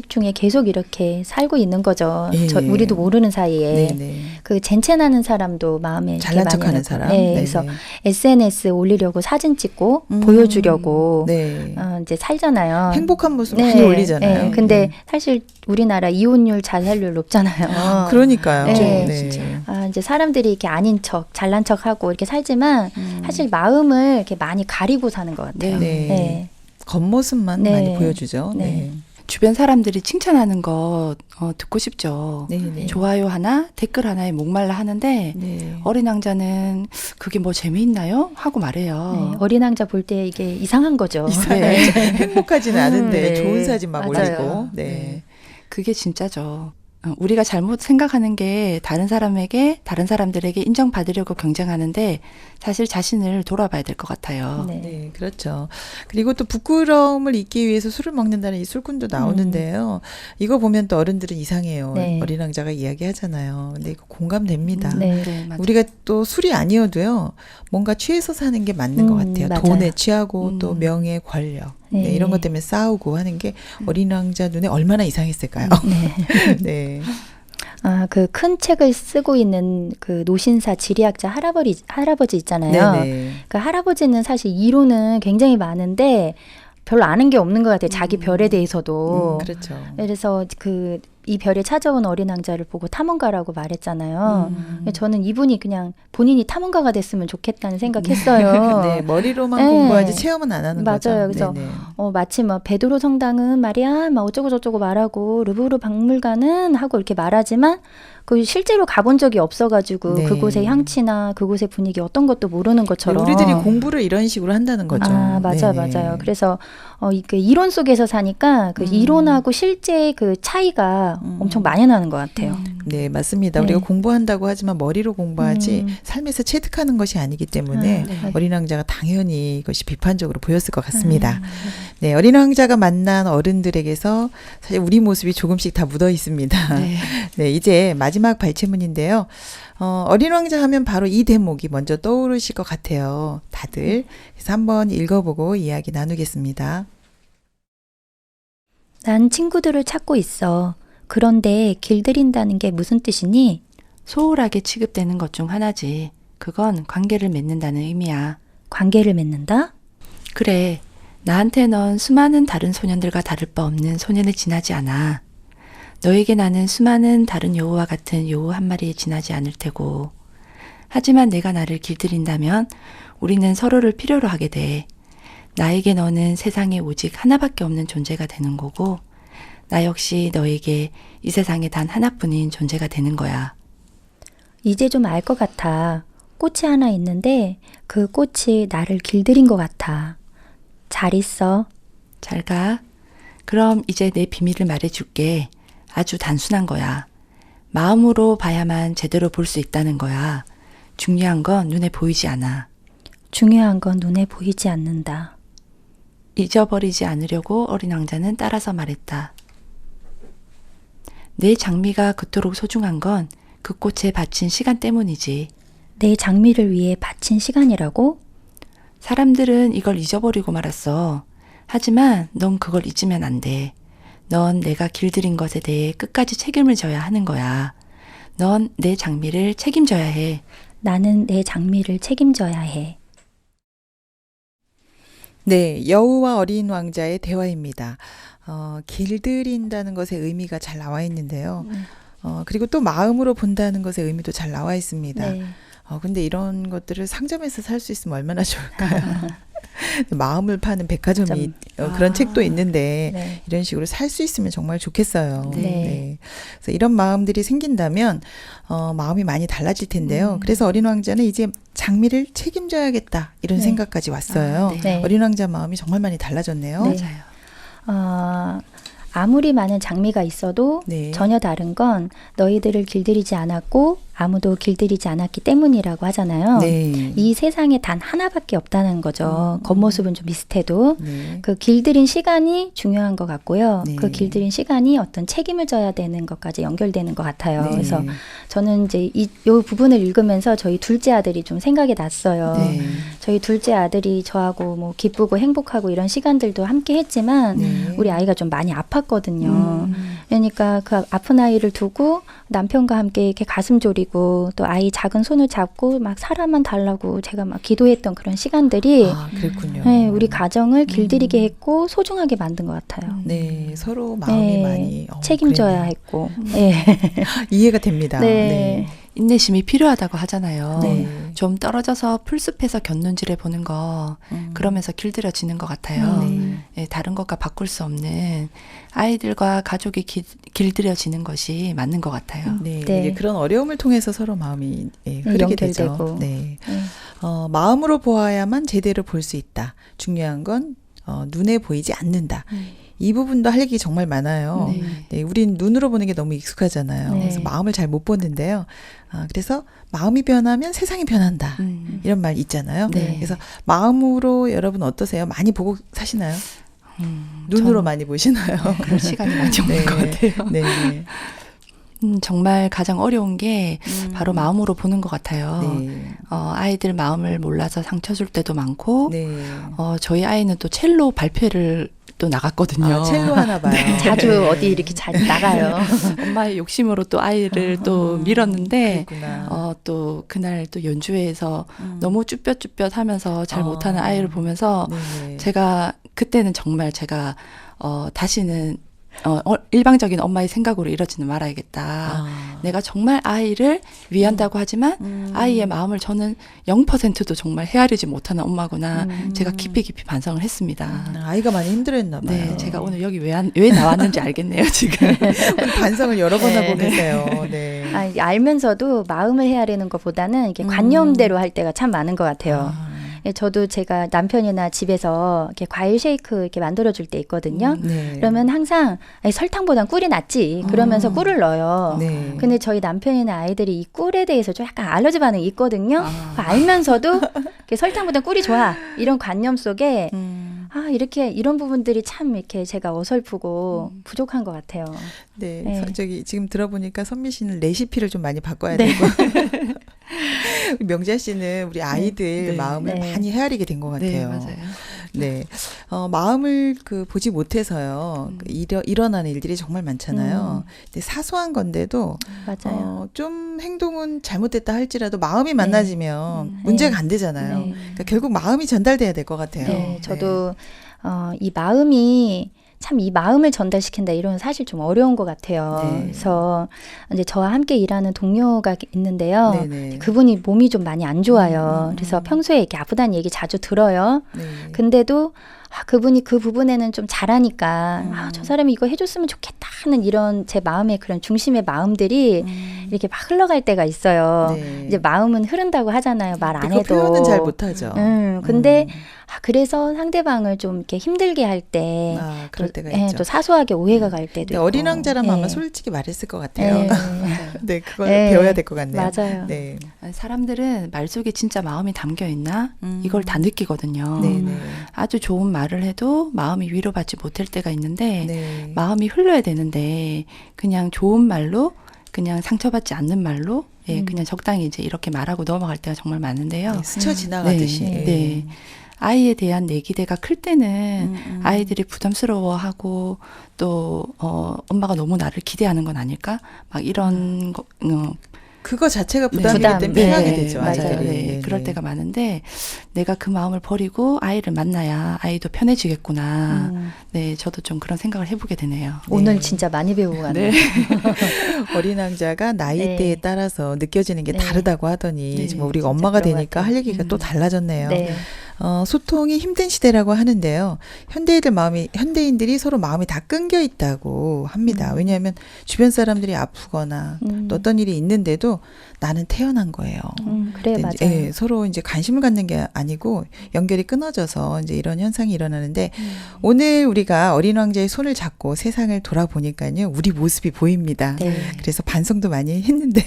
중에 계속 이렇게 살고 있는 거죠. 예. 우리도 모르는 사이에. 네. 그 젠첸하는 사람도 마음에 이렇게 잘난 많이 척하는 하고. 사람. 네, 네, 그래서 네. SNS 올리려고 사진 찍고 보여주려고 네. 이제 살잖아요. 행복한 모습 네, 많이 올리잖아요. 네, 근데 사실 우리나라 이혼율, 자살률 높잖아요. 그러니까요. 네. 네. 이제 사람들이 이렇게 아닌 척, 잘난 척하고 이렇게 살지만 사실 마음을 이렇게 많이 가리고 사는 것 같아요. 네. 네. 겉모습만 네. 많이 보여주죠. 네. 네. 주변 사람들이 칭찬하는 거 듣고 싶죠. 네. 좋아요 하나, 댓글 하나에 목말라 하는데 네. 어린 왕자는 그게 뭐 재미있나요? 하고 말해요. 네, 어린 왕자 볼 때 이게 이상한 거죠. 네. 행복하지는 않은데 네. 좋은 사진 막 맞아요. 올리고. 네. 네. 그게 진짜죠. 우리가 잘못 생각하는 게 다른 사람들에게 인정받으려고 경쟁하는데 사실 자신을 돌아봐야 될 것 같아요. 네. 네, 그렇죠. 그리고 또 부끄러움을 잊기 위해서 술을 먹는다는 이 술꾼도 나오는데요. 이거 보면 또 어른들은 이상해요. 네. 어린 왕자가 이야기하잖아요. 근데 이거 공감됩니다. 네. 맞아요. 우리가 또 술이 아니어도요. 뭔가 취해서 사는 게 맞는 것 같아요. 맞아요. 돈에 취하고 또 명예, 권력. 네, 네. 이런 것 때문에 싸우고 하는 게 어린 왕자 눈에 얼마나 이상했을까요? 네. 네. 그 큰 책을 쓰고 있는 그 노신사 지리학자 할아버지 있잖아요. 네네. 그 할아버지는 사실 이론은 굉장히 많은데 별로 아는 게 없는 것 같아요. 자기 별에 대해서도. 그렇죠. 그래서 이 별에 찾아온 어린 왕자를 보고 탐험가라고 말했잖아요. 저는 이분이 그냥 본인이 탐험가가 됐으면 좋겠다는 생각했어요. 네, 머리로만 네. 공부하지 체험은 안 하는 거죠. 맞아요. 그래서 네네. 마치 베드로 성당은 말이야, 막 어쩌고 저쩌고 말하고 루브르 박물관은 하고 이렇게 말하지만 그 실제로 가본 적이 없어가지고 네. 그곳의 향취나 그곳의 분위기 어떤 것도 모르는 네, 것처럼. 우리들이 공부를 이런 식으로 한다는 거죠. 맞아요, 네네. 맞아요. 그래서 그 이론 속에서 사니까 그 이론하고 실제 그 차이가 엄청 많이 나는 것 같아요. 네, 맞습니다. 네. 우리가 공부한다고 하지만 머리로 공부하지 음. 삶에서 체득하는 것이 아니기 때문에 네. 어린 왕자가 당연히 이것이 비판적으로 보였을 것 같습니다. 네, 어린 왕자가 만난 어른들에게서 사실 우리 모습이 조금씩 다 묻어 있습니다. 네. 네, 이제 마지막 발췌문인데요. 어린 왕자 하면 바로 이 대목이 먼저 떠오르실 것 같아요. 다들. 그래서 한번 읽어보고 이야기 나누겠습니다. 난 친구들을 찾고 있어. 그런데 길들인다는 게 무슨 뜻이니? 소홀하게 취급되는 것 중 하나지. 그건 관계를 맺는다는 의미야. 관계를 맺는다? 그래. 나한테 넌 수많은 다른 소년들과 다를 바 없는 소년에 지나지 않아. 너에게 나는 수많은 다른 여우와 같은 여우 한 마리에 지나지 않을 테고. 하지만 내가 나를 길들인다면 우리는 서로를 필요로 하게 돼. 나에게 너는 세상에 오직 하나밖에 없는 존재가 되는 거고, 나 역시 너에게 이 세상에 단 하나뿐인 존재가 되는 거야. 이제 좀 알 것 같아. 꽃이 하나 있는데 그 꽃이 나를 길들인 것 같아. 잘 있어. 잘 가. 그럼 이제 내 비밀을 말해줄게. 아주 단순한 거야. 마음으로 봐야만 제대로 볼 수 있다는 거야. 중요한 건 눈에 보이지 않아. 중요한 건 눈에 보이지 않는다. 잊어버리지 않으려고 어린 왕자는 따라서 말했다. 내 장미가 그토록 소중한 건 그 꽃에 바친 시간 때문이지. 내 장미를 위해 바친 시간이라고? 사람들은 이걸 잊어버리고 말았어. 하지만 넌 그걸 잊으면 안 돼. 넌 내가 길들인 것에 대해 끝까지 책임을 져야 하는 거야. 넌 내 장미를 책임져야 해. 나는 내 장미를 책임져야 해. 네, 여우와 어린 왕자의 대화입니다. 길들인다는 것의 의미가 잘 나와 있는데요. 그리고 또 마음으로 본다는 것의 의미도 잘 나와 있습니다. 네. 근데 이런 것들을 상점에서 살 수 있으면 얼마나 좋을까요? 마음을 파는 백화점이 그런 책도 있는데 네. 이런 식으로 살 수 있으면 정말 좋겠어요. 네. 그래서 이런 마음들이 생긴다면 마음이 많이 달라질 텐데요. 그래서 어린 왕자는 이제 장미를 책임져야겠다 이런 네. 생각까지 왔어요. 네. 네. 어린 왕자 마음이 정말 많이 달라졌네요. 네. 맞아요. 아무리 많은 장미가 있어도 네. 전혀 다른 건 너희들을 길들이지 않았고 아무도 길들이지 않았기 때문이라고 하잖아요. 네. 이 세상에 단 하나밖에 없다는 거죠. 겉모습은 좀 비슷해도. 네. 그 길들인 시간이 중요한 것 같고요. 네. 그 길들인 시간이 어떤 책임을 져야 되는 것까지 연결되는 것 같아요. 네. 그래서 저는 이제 이 부분을 읽으면서 저희 둘째 아들이 좀 생각이 났어요. 네. 저희 둘째 아들이 저하고 뭐 기쁘고 행복하고 이런 시간들도 함께 했지만 네. 우리 아이가 좀 많이 아팠거든요. 그러니까 그 아픈 아이를 두고 남편과 함께 이렇게 가슴 졸이고 또 아이 작은 손을 잡고 막 사람만 달라고 제가 막 기도했던 그런 시간들이 그랬군요. 네, 우리 가정을 길들이게 했고 소중하게 만든 것 같아요. 네, 서로 마음이 네, 많이 책임져야 그랬네요. 했고. 네. 이해가 됩니다. 네. 인내심이 필요하다고 하잖아요. 네. 좀 떨어져서 풀숲에서 곁눈질해 보는 거, 그러면서 길들여지는 것 같아요. 예, 다른 것과 바꿀 수 없는 아이들과 가족이 길들여지는 것이 맞는 것 같아요. 네, 네. 이제 그런 어려움을 통해서 서로 마음이 흐르게 되죠. 연결되고. 네. 네. 마음으로 보아야만 제대로 볼 수 있다. 중요한 건 눈에 보이지 않는다. 이 부분도 할 얘기 정말 많아요. 네. 네, 우린 눈으로 보는 게 너무 익숙하잖아요. 네. 그래서 마음을 잘 못 보는데요. 그래서 마음이 변하면 세상이 변한다. 이런 말 있잖아요. 네. 그래서 마음으로 여러분 어떠세요? 많이 보고 사시나요? 눈으로 많이 보시나요? 그럴 시간이 많이 없는 것 같아요. 네. 정말 가장 어려운 게 바로 마음으로 보는 것 같아요. 네. 아이들 마음을 몰라서 상처 줄 때도 많고, 네. 저희 아이는 또 첼로 발표를 또 나갔거든요. 첼로 하나 봐요. 자주 어디 이렇게 자주 나가요. 엄마의 욕심으로 또 아이를 또 밀었는데, 그랬구나. 또 그날 또 연주회에서 너무 쭈뼛쭈뼛 하면서 잘 못하는 아이를 보면서 네. 제가 그때는 정말 제가 다시는 일방적인 엄마의 생각으로 이러지는 말아야겠다. 내가 정말 아이를 위한다고 하지만 아이의 마음을 저는 0%도 정말 헤아리지 못하는 엄마구나. 제가 깊이 반성을 했습니다. 아이가 많이 힘들었나 봐요. 네, 제가 오늘 여기 왜 나왔는지 알겠네요, 지금. 오늘 반성을 여러 번 네. 하고 계세요. 네. 이게 알면서도 마음을 헤아리는 것보다는 이게 관념대로 할 때가 참 많은 것 같아요. 저도 제가 남편이나 집에서 이렇게 과일 쉐이크 이렇게 만들어줄 때 있거든요. 네. 그러면 항상 아니, 설탕보단 꿀이 낫지. 그러면서 꿀을 넣어요. 네. 근데 저희 남편이나 아이들이 이 꿀에 대해서 좀 약간 알러지 반응이 있거든요. 아. 알면서도 이렇게 설탕보다 꿀이 좋아. 이런 관념 속에 이렇게 이런 부분들이 참 이렇게 제가 어설프고 부족한 것 같아요. 네. 네. 저기 지금 들어보니까 선미 씨는 레시피를 좀 많이 바꿔야 되고 명자 씨는 우리 아이들 네. 마음을 네. 많이 헤아리게 된 것 네, 같아요. 맞아요. 네. 마음을 보지 못해서요. 일어나는 일들이 정말 많잖아요. 근데 사소한 건데도 맞아요. 좀 행동은 잘못됐다 할지라도 마음이 만나지면 문제가 안 되잖아요. 네. 그러니까 결국 마음이 전달돼야 될 것 같아요. 네, 저도 이 마음이 참 이 마음을 전달시킨다 이런 사실 좀 어려운 것 같아요. 네. 그래서 이제 저와 함께 일하는 동료가 있는데요. 네네. 그분이 몸이 좀 많이 안 좋아요. 그래서 평소에 이렇게 아프다는 얘기 자주 들어요. 네. 근데도 그분이 그 부분에는 좀 잘하니까 저 사람이 이거 해줬으면 좋겠다 하는 이런 제 마음의 그런 중심의 마음들이 이렇게 막 흘러갈 때가 있어요. 네. 이제 마음은 흐른다고 하잖아요. 말 안 근데 해도. 그 표현은 잘 못하죠. 근데 그래서 상대방을 좀 이렇게 힘들게 할 때, 그럴 때가 예, 있죠. 또 사소하게 오해가 갈 때도 근데 있고. 어린 왕자라면 아마 예. 솔직히 말했을 것 같아요. 예. 네, 그걸 예. 배워야 될 것 같네요. 맞아요. 네. 사람들은 말 속에 진짜 마음이 담겨 있나? 이걸 다 느끼거든요. 네네. 아주 좋은 말을 해도 마음이 위로받지 못할 때가 있는데 네. 마음이 흘러야 되는데 그냥 좋은 말로 그냥 상처받지 않는 말로 그냥 적당히 이제 이렇게 말하고 넘어갈 때가 정말 많은데요. 네, 스쳐 지나가듯이. 네, 네. 아이에 대한 내 기대가 클 때는 아이들이 부담스러워하고 또 엄마가 너무 나를 기대하는 건 아닐까? 막 이런 거 그거 자체가 부담이기 부담. 때문에 편하게 네, 되죠. 맞아요. 아이들이. 네, 네, 그럴 네. 때가 많은데 내가 그 마음을 버리고 아이를 만나야 아이도 편해지겠구나. 네, 저도 좀 그런 생각을 해보게 되네요. 오늘 진짜 많이 배우고 가네요. 네. 어린 왕자가 나이대에 네. 따라서 느껴지는 게 네. 다르다고 하더니 네, 정말 우리가 진짜 엄마가 그런 것 되니까 같아요. 할 얘기가 또 달라졌네요. 네. 소통이 힘든 시대라고 하는데요. 현대인들이 서로 마음이 다 끊겨 있다고 합니다. 왜냐하면 주변 사람들이 아프거나 또 어떤 일이 있는데도 나는 태어난 거예요. 그래, 근데 맞아요. 이제, 서로 이제 관심을 갖는 게 아니고 연결이 끊어져서 이제 이런 현상이 일어나는데 오늘 우리가 어린 왕자의 손을 잡고 세상을 돌아보니까요. 우리 모습이 보입니다. 네. 그래서 반성도 많이 했는데요.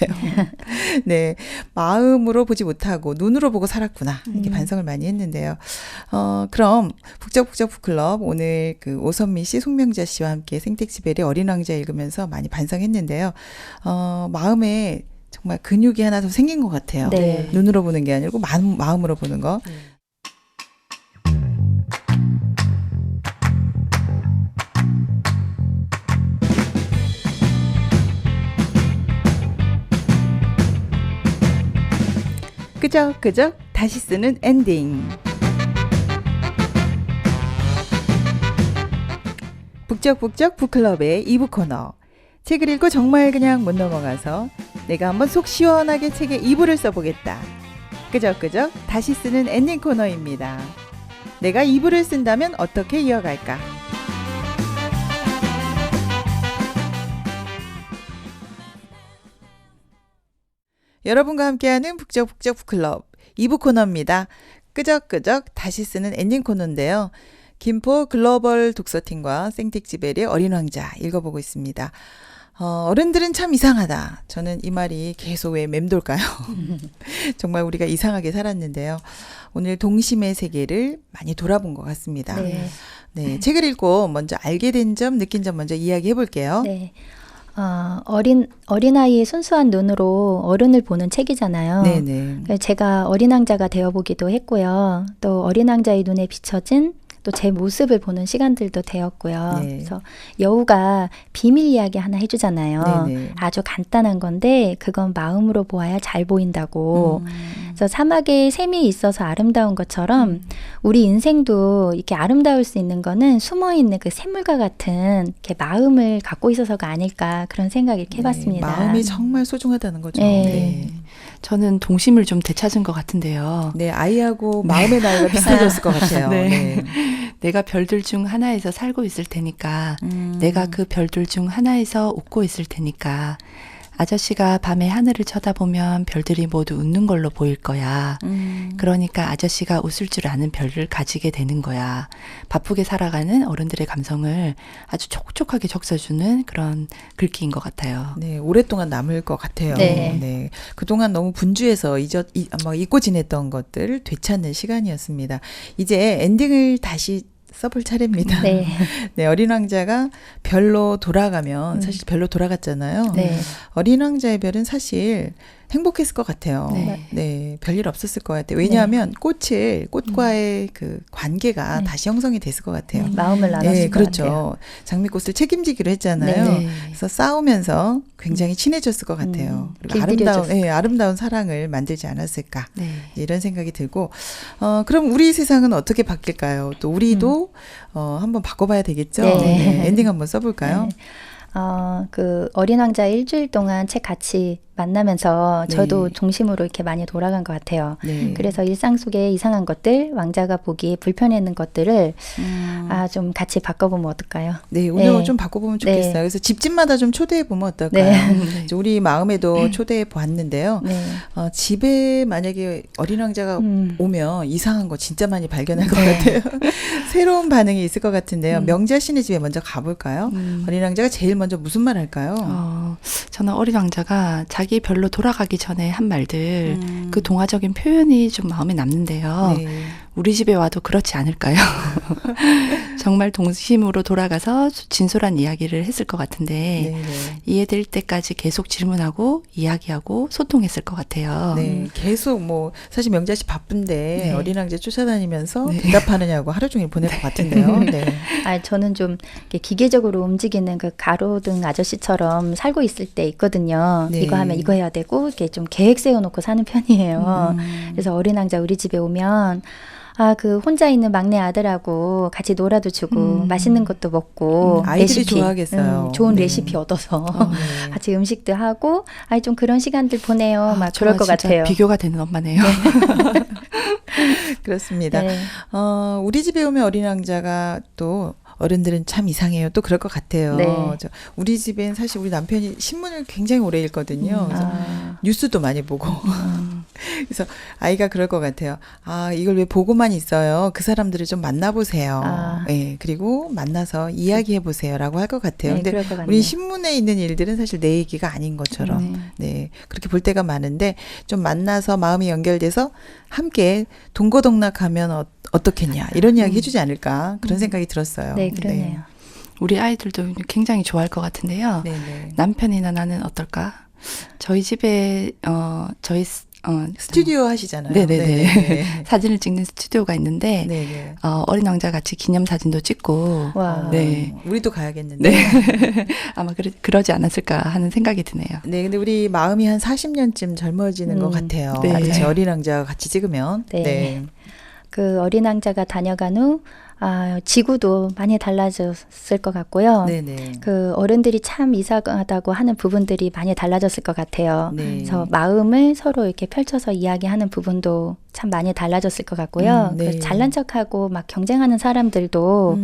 네. 마음으로 보지 못하고 눈으로 보고 살았구나. 이렇게 반성을 많이 했는데요. 그럼 북적북적 북클럽 오늘 오선미 씨, 송명자 씨와 함께 생택지벨의 어린 왕자 읽으면서 많이 반성했는데요. 마음에 정말 근육이 하나 더 생긴 것 같아요. 네. 눈으로 보는 게 아니고 마음으로 보는 거. 끄적끄적 다시 쓰는 엔딩. 북적북적 북클럽의 2부 코너. 책을 읽고 정말 그냥 못 넘어가서 내가 한번 속 시원하게 책에 2부를 써보겠다. 끄적끄적 다시 쓰는 엔딩 코너입니다. 내가 2부를 쓴다면 어떻게 이어갈까? 여러분과 함께하는 북적북적 북클럽 2부 코너입니다. 끄적끄적 다시 쓰는 엔딩 코너인데요. 김포 글로벌 독서팀과 생택지벨의 어린 왕자 읽어보고 있습니다. 어른들은 참 이상하다. 저는 이 말이 계속 왜 맴돌까요? 정말 우리가 이상하게 살았는데요. 오늘 동심의 세계를 많이 돌아본 것 같습니다. 네. 네, 책을 읽고 먼저 알게 된 점, 느낀 점 먼저 이야기해 볼게요. 네. 어린아이의 순수한 눈으로 어른을 보는 책이잖아요. 네네. 제가 어린 왕자가 되어보기도 했고요. 또 어린 왕자의 눈에 비춰진 또 제 모습을 보는 시간들도 되었고요. 네. 그래서 여우가 비밀 이야기 하나 해주잖아요. 네네. 아주 간단한 건데 그건 마음으로 보아야 잘 보인다고. 그래서 사막에 샘이 있어서 아름다운 것처럼 우리 인생도 이렇게 아름다울 수 있는 거는 숨어있는 그 샘물과 같은 이렇게 마음을 갖고 있어서가 아닐까 그런 생각 이렇게 해봤습니다. 네, 마음이 정말 소중하다는 거죠. 네. 네. 저는 동심을 좀 되찾은 것 같은데요. 네, 아이하고 마음의 나이가 비슷해졌을 것 같아요. 네. 네. 내가 별들 중 하나에서 살고 있을 테니까 내가 그 별들 중 하나에서 웃고 있을 테니까 아저씨가 밤에 하늘을 쳐다보면 별들이 모두 웃는 걸로 보일 거야. 그러니까 아저씨가 웃을 줄 아는 별을 가지게 되는 거야. 바쁘게 살아가는 어른들의 감성을 아주 촉촉하게 적셔주는 그런 글귀인 것 같아요. 네, 오랫동안 남을 것 같아요. 네. 그동안 너무 분주해서 잊고 지냈던 것들을 되찾는 시간이었습니다. 이제 엔딩을 다시 써볼 차례입니다. 네. 네, 어린 왕자가 별로 돌아가면 사실 별로 돌아갔잖아요. 네. 어린 왕자의 별은 사실 행복했을 것 같아요. 네. 네, 별일 없었을 것 같아요. 왜냐하면 꽃과의 그 관계가 다시 형성이 됐을 것 같아요. 마음을 나눴을 네, 것 그렇죠. 같아요. 장미꽃을 책임지기로 했잖아요. 네. 그래서 싸우면서 굉장히 친해졌을 것 같아요. 그리고 길들여졌을 아름다운 사랑을 만들지 않았을까. 네. 이런 생각이 들고, 그럼 우리 세상은 어떻게 바뀔까요? 또 우리도 한번 바꿔봐야 되겠죠? 네. 네, 엔딩 한번 써볼까요? 네. 그 어린 왕자 일주일 동안 책 같이 만나면서 네. 저도 중심으로 이렇게 많이 돌아간 것 같아요. 네. 그래서 일상 속에 이상한 것들, 왕자가 보기에 불편했는 것들을 좀 같이 바꿔보면 어떨까요? 네, 오늘 네. 좀 바꿔보면 좋겠어요. 네. 그래서 집집마다 좀 초대해보면 어떨까요? 네. 이제 우리 마음에도 초대해보았는데요. 네. 집에 만약에 어린 왕자가 오면 이상한 거 진짜 많이 발견할 것 네. 같아요. 새로운 반응이 있을 것 같은데요. 명자 씨네 집에 먼저 가볼까요? 어린 왕자가 제일 먼저 무슨 말 할까요? 저는 어린 왕자가 자기 별로 돌아가기 전에 한 말들, 그 동화적인 표현이 좀 마음에 남는데요. 네. 우리 집에 와도 그렇지 않을까요? 정말 동심으로 돌아가서 진솔한 이야기를 했을 것 같은데 네, 네. 이해될 때까지 계속 질문하고 이야기하고 소통했을 것 같아요. 네, 계속 사실 명자 씨 바쁜데 네. 어린 왕자 쫓아다니면서 네. 대답하느냐고 하루 종일 보낼 것 같은데요. 네. 저는 좀 이렇게 기계적으로 움직이는 그 가로등 아저씨처럼 살고 있을 때 있거든요. 네. 이거 하면 이거 해야 되고 이렇게 좀 계획 세워놓고 사는 편이에요. 그래서 어린 왕자 우리 집에 오면 그 혼자 있는 막내 아들하고 같이 놀아도 주고 맛있는 것도 먹고 아이들이 레시피, 좋아하겠어요. 좋은 네. 레시피 얻어서 네. 같이 음식도 하고 좀 그런 시간들 보내요. 막 저와 그럴 것 진짜 같아요. 비교가 되는 엄마네요. 그렇습니다. 네. 우리 집에 오면 어린 왕자가 또 어른들은 참 이상해요. 또 그럴 것 같아요. 네. 우리 집엔 사실 우리 남편이 신문을 굉장히 오래 읽거든요. 그래서 뉴스도 많이 보고. 그래서 아이가 그럴 것 같아요. 이걸 왜 보고만 있어요? 그 사람들을 좀 만나보세요. 네, 그리고 만나서 이야기해보세요라고 할 것 같아요. 네, 근데 그럴 것 같네요. 우리 신문에 있는 일들은 사실 내 얘기가 아닌 것처럼. 네, 그렇게 볼 때가 많은데 좀 만나서 마음이 연결돼서 함께 동거동락하면 어떻겠냐 이런 이야기 해주지 않을까 그런 생각이 들었어요. 네, 그러네요. 우리 아이들도 굉장히 좋아할 것 같은데요. 네, 네. 남편이나 나는 어떨까? 저희 집에 스튜디오 하시잖아요. 네네네. 네. 사진을 찍는 스튜디오가 있는데 네. 어린 왕자 같이 기념 사진도 찍고 와. 네. 우리도 가야겠는데. 네. 아마 그러지 않았을까 하는 생각이 드네요. 네, 근데 우리 마음이 한 40년쯤 젊어지는 것 같아요. 네. 같이 어린 왕자와 같이 찍으면. 네. 네. 그 어린 왕자가 다녀간 후 지구도 많이 달라졌을 것 같고요. 네네. 그 어른들이 참 이상하다고 하는 부분들이 많이 달라졌을 것 같아요. 네. 그래서 마음을 서로 이렇게 펼쳐서 이야기하는 부분도 참 많이 달라졌을 것 같고요. 네. 그 잘난 척하고 막 경쟁하는 사람들도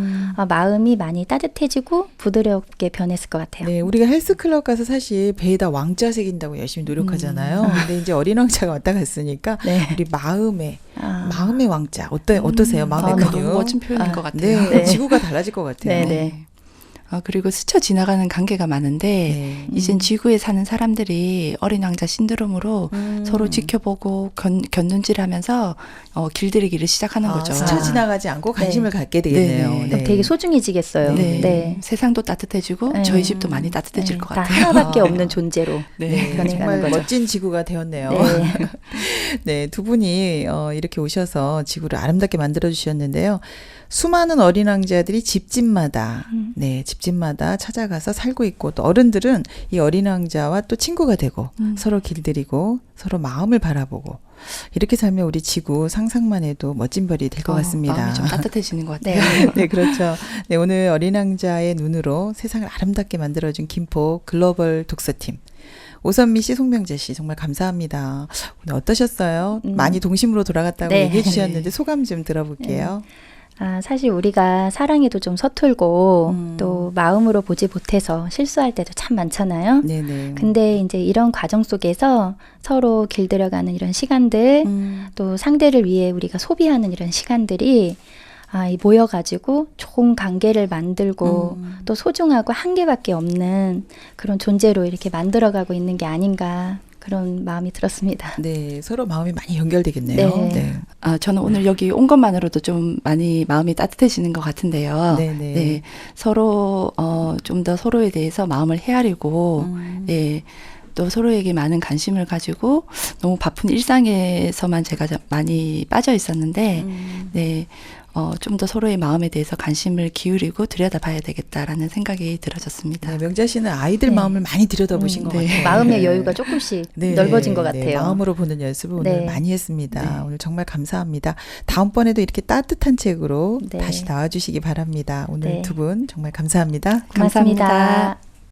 마음이 많이 따뜻해지고 부드럽게 변했을 것 같아요. 네, 우리가 헬스클럽 가서 사실 배에다 왕자 새긴다고 열심히 노력하잖아요. 근데 이제 어린 왕자가 왔다 갔으니까 네. 우리 마음의 왕자 어떠세요? 마음의 너무 근육. 멋진 표현인 것 같아요. 네, 네. 지구가 달라질 것 같아요. 네, 네. 그리고 스쳐 지나가는 관계가 많은데 네. 이젠 지구에 사는 사람들이 어린 왕자 신드롬으로 서로 지켜보고 견눈질하면서 길들이기를 시작하는 거죠. 스쳐 지나가지 않고 관심을 갖게 되겠네요. 네. 네. 되게 소중해지겠어요. 네. 네. 세상도 따뜻해지고 네. 저희 집도 많이 따뜻해질 것 다 같아요. 하나밖에 없는 존재로 네, 변해가는 정말 거죠. 멋진 지구가 되었네요. 네. 네, 두 분이 이렇게 오셔서 지구를 아름답게 만들어 주셨는데요. 수많은 어린 왕자들이 집집마다 찾아가서 살고 있고 또 어른들은 이 어린 왕자와 또 친구가 되고 서로 길들이고 서로 마음을 바라보고 이렇게 살면 우리 지구 상상만 해도 멋진 별이 될 것 같습니다. 마음이 좀 따뜻해지는 것 같아요. 네. 네, 그렇죠. 네, 오늘 어린 왕자의 눈으로 세상을 아름답게 만들어준 김포 글로벌 독서팀. 오선미 씨, 송명재 씨 정말 감사합니다. 오늘 어떠셨어요? 많이 동심으로 돌아갔다고 네. 얘기해 주셨는데 소감 좀 들어볼게요. 사실 우리가 사랑에도 좀 서툴고 음. 또 마음으로 보지 못해서 실수할 때도 참 많잖아요. 네네. 근데 이제 이런 과정 속에서 서로 길들여가는 이런 시간들, 또 상대를 위해 우리가 소비하는 이런 시간들이 이 모여가지고 좋은 관계를 만들고 또 소중하고 한계밖에 없는 그런 존재로 이렇게 만들어가고 있는 게 아닌가 그런 마음이 들었습니다. 네, 서로 마음이 많이 연결되겠네요. 네. 네. 저는 오늘 여기 온 것만으로도 좀 많이 마음이 따뜻해지는 것 같은데요. 네네. 네, 서로 좀 더 서로에 대해서 마음을 헤아리고, 네, 또 서로에게 많은 관심을 가지고 너무 바쁜 일상에서만 제가 많이 빠져 있었는데, 네, 좀 더 서로의 마음에 대해서 관심을 기울이고 들여다봐야 되겠다라는 생각이 들어졌습니다. 네, 명자 씨는 아이들 네. 마음을 많이 들여다보신 것 네. 같아요. 마음의 네. 여유가 조금씩 네, 넓어진 것 네, 같아요. 마음으로 보는 연습을 오늘 네. 많이 했습니다. 네. 오늘 정말 감사합니다. 다음번에도 이렇게 따뜻한 책으로 네. 다시 나와주시기 바랍니다. 오늘 네. 두 분 정말 감사합니다. 고맙습니다. 감사합니다.